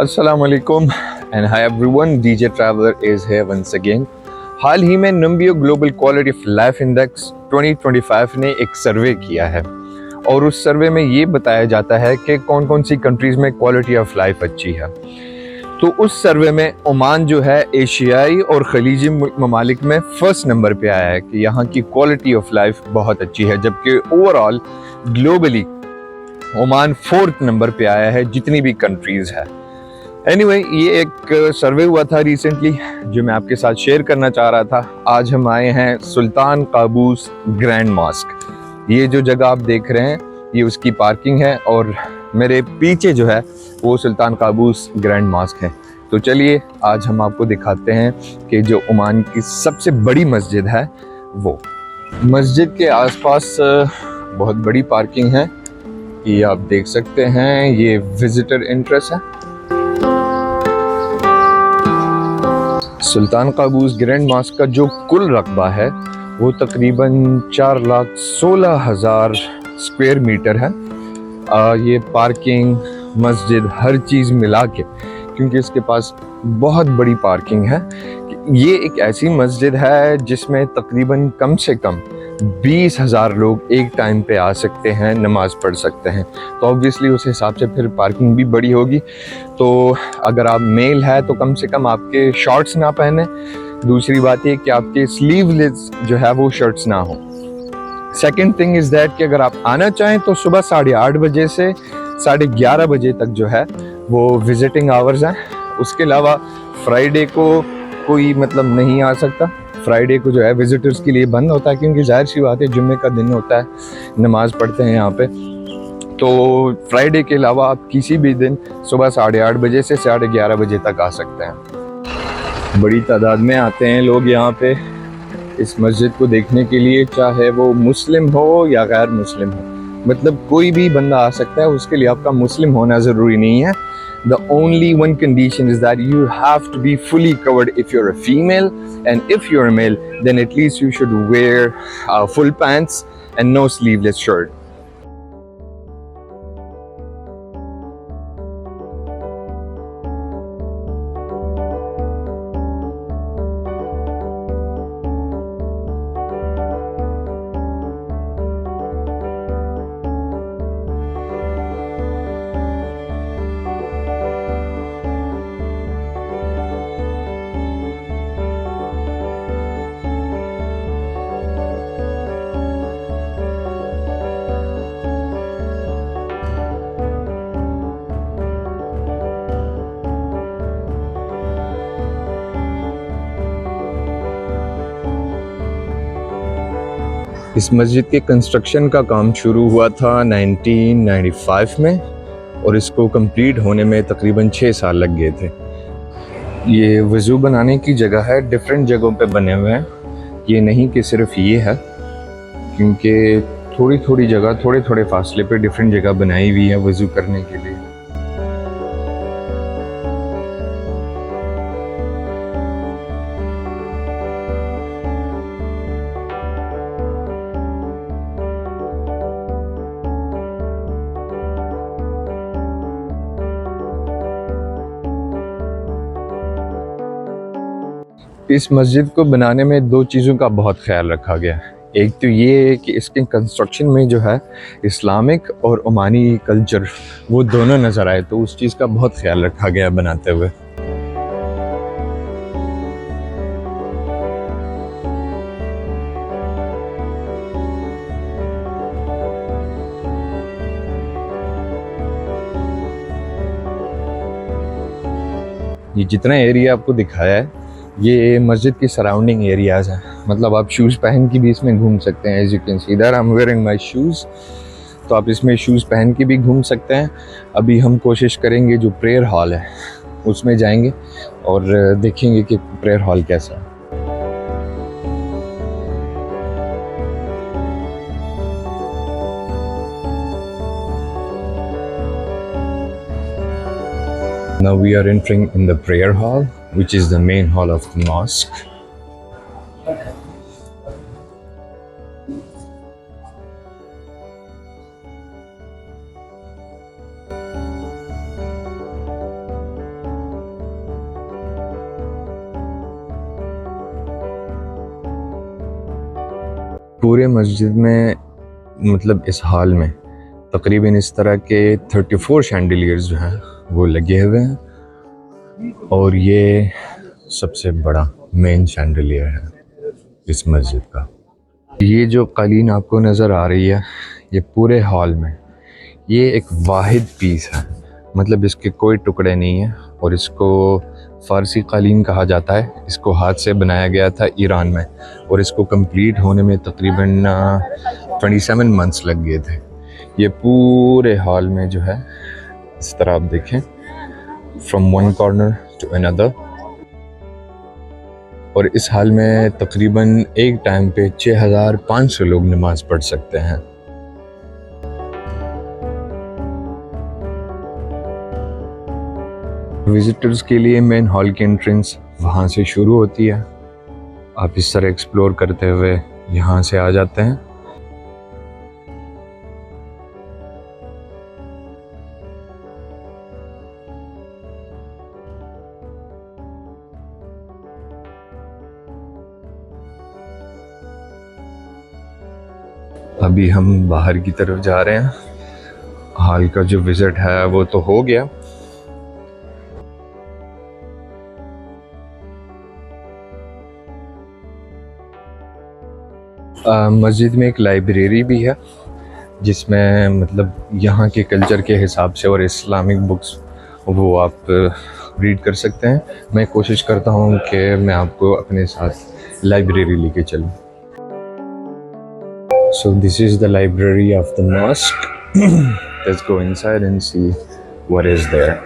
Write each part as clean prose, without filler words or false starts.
अस्सलाम वालेकुम and hi everyone, DJ traveller is here once again. हाल ही में Numbeo global quality of life index 2025 ने एक सर्वे किया है और उस सर्वे में ये बताया जाता है कि कौन कौन सी कंट्रीज़ में क्वालिटी ऑफ लाइफ अच्छी है। तो उस सर्वे में ओमान जो है एशियाई और खलीजी ममालिक में फर्स्ट नंबर पे आया है कि यहाँ की क्वालिटी ऑफ लाइफ बहुत अच्छी है, जबकि overall globally Oman fourth number पे आया है जितनी भी कंट्रीज़ है। एनीवे, ये एक सर्वे हुआ था रिसेंटली जो मैं आपके साथ शेयर करना चाह रहा था। आज हम आए हैं सुल्तान काबूस ग्रैंड मॉस्क। ये जो जगह आप देख रहे हैं ये उसकी पार्किंग है और मेरे पीछे जो है वो सुल्तान काबूस ग्रैंड मॉस्क है। तो चलिए आज हम आपको दिखाते हैं कि जो ओमान की सबसे बड़ी मस्जिद है वो। मस्जिद के आसपास बहुत बड़ी पार्किंग है, ये आप देख सकते हैं। ये विजिटर एंट्रेंस है। सुल्तान काबूस ग्रैंड मॉस्क का जो कुल रकबा है वो तकरीबन 4,16,000 स्क्वायर मीटर है। ये पार्किंग मस्जिद हर चीज़ मिला के, क्योंकि इसके पास बहुत बड़ी पार्किंग है। ये एक ऐसी मस्जिद है जिसमें तकरीबन कम से कम 20,000 लोग एक टाइम पे आ सकते हैं, नमाज पढ़ सकते हैं। तो ऑब्वियसली उस हिसाब से फिर पार्किंग भी बड़ी होगी। तो अगर आप मेल है तो कम से कम आपके शॉर्ट्स ना पहने। दूसरी बात ये कि आपके स्लीवलेस जो है वो शर्ट्स ना हो। सेकंड थिंग इज़ दैट कि अगर आप आना चाहें तो सुबह 8:30 बजे से 11:30 बजे तक जो है वो विजिटिंग आवर्स हैं। उसके अलावा फ्राइडे को कोई नहीं आ सकता। फ्राइडे को जो है विजिटर्स के लिए बंद होता है, क्योंकि जाहिर सी बात है जुम्मे का दिन होता है, नमाज पढ़ते हैं यहाँ पे। तो फ्राइडे के अलावा आप किसी भी दिन सुबह 8:30 बजे से 11:30 बजे तक आ सकते हैं। बड़ी तादाद में आते हैं लोग यहाँ पे इस मस्जिद को देखने के लिए, चाहे वो मुस्लिम हो या गैर मुस्लिम हो। कोई भी बंदा आ सकता है, उसके लिए आपका मुस्लिम होना ज़रूरी नहीं है। The only one condition is that you have to be fully covered if you're a female, and if you're a male, then at least you should wear full pants and no sleeveless shirt. इस मस्जिद के construction का काम शुरू हुआ था 1995 में और इसको कंप्लीट होने में तकरीबन 6 साल लग गए थे। ये वज़ू बनाने की जगह है, डिफरेंट जगहों पे बने हुए हैं। ये नहीं कि सिर्फ ये है, क्योंकि थोड़ी थोड़ी जगह थोड़े थोड़े फासले पे डिफरेंट जगह बनाई हुई है वज़ू करने के लिए। इस मस्जिद को बनाने में 2 चीज़ों का बहुत ख्याल रखा गया है। एक तो ये है कि इसके कंस्ट्रक्शन में जो है इस्लामिक और ओमानी कल्चर वो दोनों नज़र आए, तो उस चीज़ का बहुत ख्याल रखा गया बनाते हुए। ये जितना एरिया आपको दिखाया है ये मस्जिद की सराउंडिंग एरियाज़ हैं। आप शूज़ पहन के भी इसमें घूम सकते हैं। As you can see that I am wearing my shoes, तो आप इसमें शूज़ पहन के भी घूम सकते हैं। अभी हम कोशिश करेंगे जो प्रेयर हॉल है उसमें जाएंगे और देखेंगे कि प्रेयर हॉल कैसा है। Now we are entering in the prayer hall, which is the main hall of the mosque. पूरे मस्जिद में मतलब इस हॉल में तकरीबन इस तरह के 34 शैंडिलियर्स जो हैं वो लगे हुए हैं, और ये सबसे बड़ा मेन शैंडिलियर है इस मस्जिद का। ये जो कालीन आपको नज़र आ रही है ये पूरे हॉल में ये एक वाहिद पीस है, मतलब इसके कोई टुकड़े नहीं है, और इसको फ़ारसी कालीन कहा जाता है। इसको हाथ से बनाया गया था ईरान में, और इसको कंप्लीट होने में तकरीबन 27 मंथ्स लग गए थे। ये पूरे हॉल में जो है इस तरह आप देखें, from one corner to another, और इस हाल में तकरीबन एक टाइम पे 6500 लोग नमाज पढ़ सकते हैं। विजिटर्स के लिए मेन हॉल की एंट्रेंस वहाँ से शुरू होती है। आप इस तरह एक्सप्लोर करते हुए यहाँ से आ जाते हैं। अभी हम बाहर की तरफ जा रहे हैं। हॉल का जो विजिट है वो तो हो गया। मस्जिद में एक लाइब्रेरी भी है जिसमें मतलब यहाँ के कल्चर के हिसाब से और इस्लामिक बुक्स वो आप रीड कर सकते हैं। मैं कोशिश करता हूँ कि मैं आपको अपने साथ लाइब्रेरी लेके चलूँ। So this is the library of the mosque. Let's go inside and see what is there.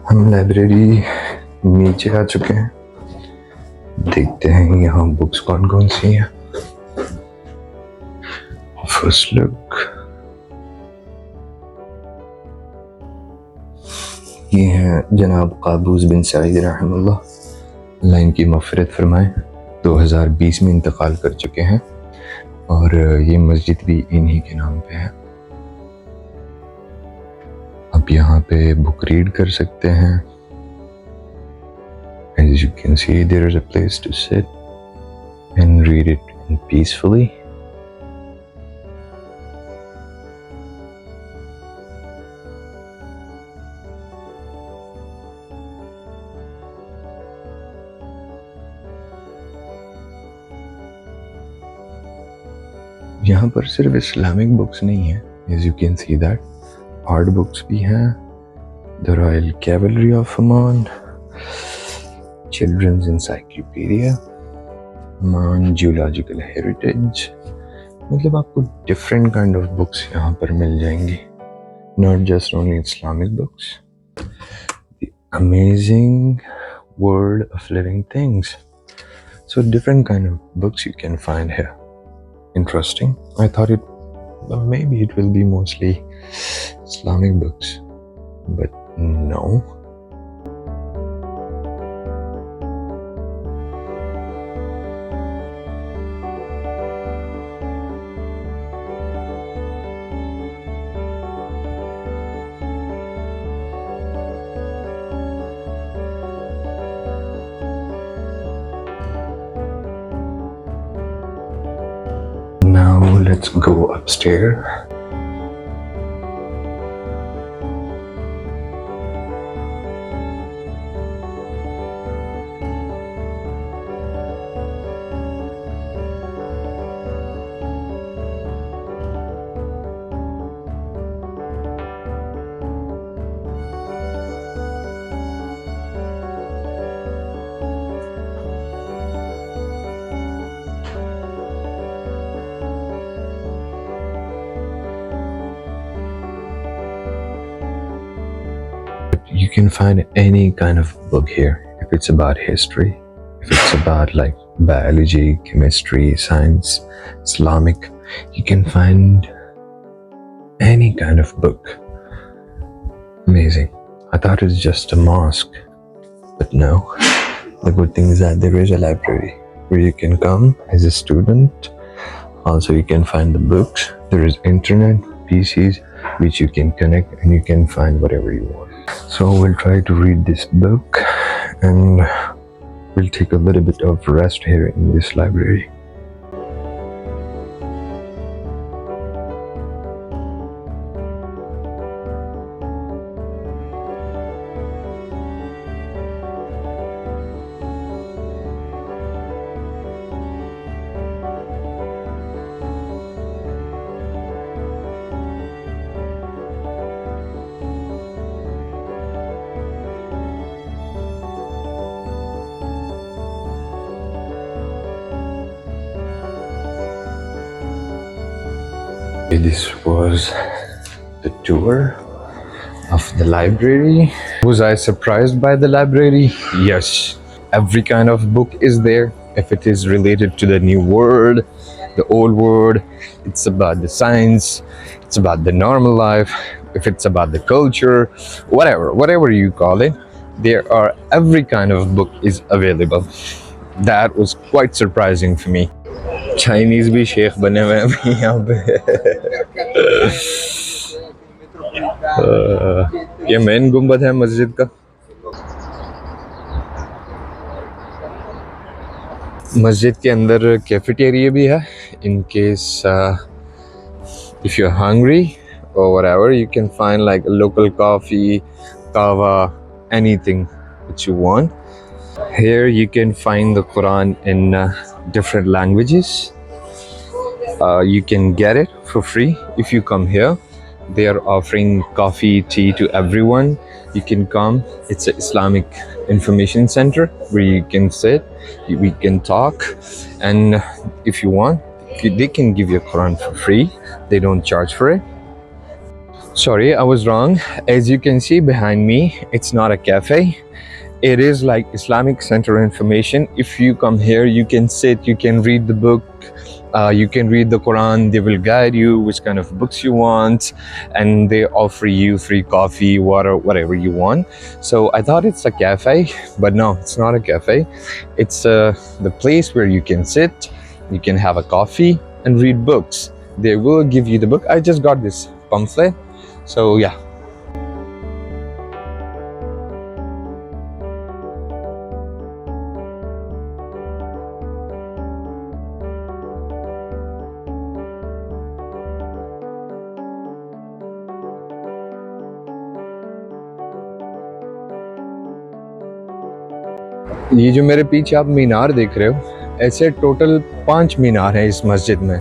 हम लाइब्रेरी नीचे आ चुके हैं। देखते हैं यहाँ बुक्स कौन कौन सी हैं। फर्स्ट लुक, ये है जनाब काबूस बिन सईद रहमतुल्लाह, लाइन की मग़फ़िरत फरमाएं, 2020 में इंतकाल कर चुके हैं, और ये मस्जिद भी इन्हीं के नाम पे है। आप यहाँ पे बुक रीड कर सकते हैं। As you can see, there is a place to sit and read it peacefully. यहाँ पर सिर्फ इस्लामिक बुक्स नहीं है, as you can see that, art books भी हैं, The Royal Cavalry of Oman, Children's Encyclopedia, Oman Geological Heritage, मतलब आपको different kind of books यहाँ पर मिल जाएंगी, not just only Islamic books. The Amazing World of Living Things. So different kind of books you can find here. Interesting. I thought maybe it will be mostly Islamic books, but no. Now let's go upstairs. You can find any kind of book here. If it's about history, if it's about like biology, chemistry, science, Islamic, you can find any kind of book. Amazing. I thought it's just a mosque, but no. The good thing is that there is a library where you can come as a student. Also, you can find the books. There is internet, PCs, which you can connect and you can find whatever you want. So we'll try to read this book and We'll take a little bit of rest here in this library. This was the tour of the library. Was I surprised by the library? Yes. Every kind of book is there. If it is related to the new world, the old world, it's about the science, it's about the normal life, if it's about the culture, whatever you call it, there are every kind of book is available. That was quite surprising for me. Chinese भी शेख बने हुए हैं अभी यहाँ पे ये main गुम्बद है मस्जिद का। मस्जिद के अंदर कैफेटेरिया भी है in case if you're hungry or whatever, you can find like a local coffee, kava, anything that you want. Here you can find the Quran in different languages. You can get it for free if you come here. They are offering coffee, tea to everyone. You can come. It's an Islamic information center where you can sit, we can talk, and if you want, they can give you a Quran for free. They don't charge for it. Sorry, I was wrong. As you can see behind me, it's not a cafe. It is like Islamic center information. If you come here, you can sit, you can read the book, you can read the Quran. They will guide you which kind of books you want, and they offer you free coffee, water, whatever you want. So I thought it's a cafe, but no, it's not a cafe. It's the place where you can sit, you can have a coffee and read books. They will give you the book. I just got this pamphlet, so yeah. ये जो मेरे पीछे आप मीनार देख रहे हो, ऐसे total 5 मीनार हैं इस मस्जिद में,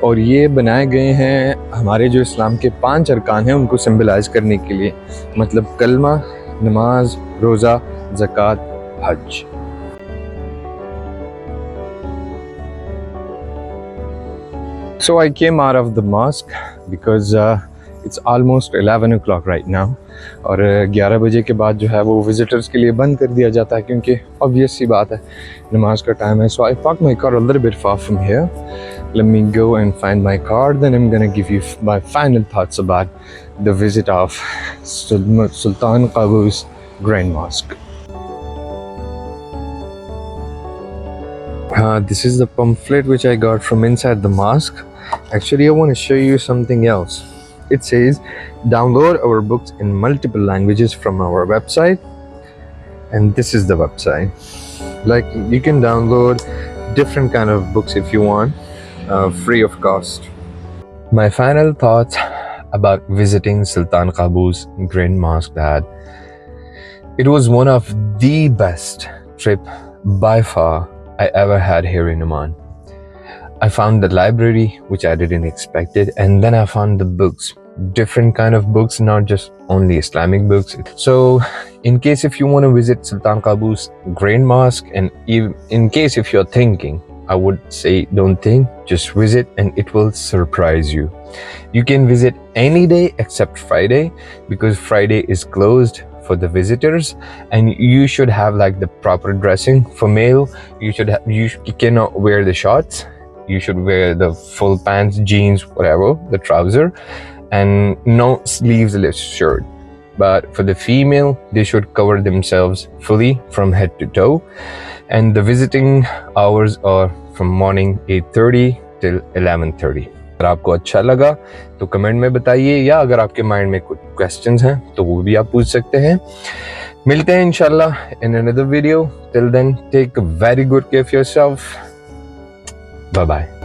और ये बनाए गए हैं हमारे जो इस्लाम के 5 अरकान हैं उनको सिंबलाइज करने के लिए, मतलब कलमा, नमाज, रोज़ा, ज़कात, हज। So I came out of the mosque because it's almost 11 o'clock right now. और 11 बजे के बाद जो है वो विजिटर्स के लिए बंद कर दिया जाता है, क्योंकि ऑब्वियस सी बात है नमाज का टाइम है। So I parked my car a little bit far from here. Let me go and find my car, then I'm gonna give you my final thoughts about the visit of Sultan Qaboos Grand Mosque. This is the pamphlet which I got from inside the mosque. Actually, I want to show you something else. It says download our books in multiple languages from our website, and this is the website. Like, you can download different kind of books if you want, free of cost. My final thoughts about visiting Sultan Qaboos Grand Mosque, that it was one of the best trip by far I ever had here in Oman. I found the library, which I didn't expect it, and then I found the books, different kind of books, not just only Islamic books. So in case if you want to visit Sultan Qaboos Grand Mosque, and even in case if you're thinking, I would say don't think, just visit and it will surprise you. You can visit any day except Friday, because Friday is closed for the visitors, and you should have like the proper dressing. For male, you cannot wear the shorts. You should wear the full pants, jeans, whatever, the trouser, and no sleeveless shirt. But for the female, they should cover themselves fully from head to toe. And the visiting hours are from morning 8:30 till 11:30. अगर आपको अच्छा लगा तो comment में बताइए, या अगर आपके माइंड में कुछ क्वेश्चंस हैं तो वो भी आप पूछ सकते हैं। मिलते हैं इंशाल्लाह in another video. Till then take very good care of yourself. Bye bye.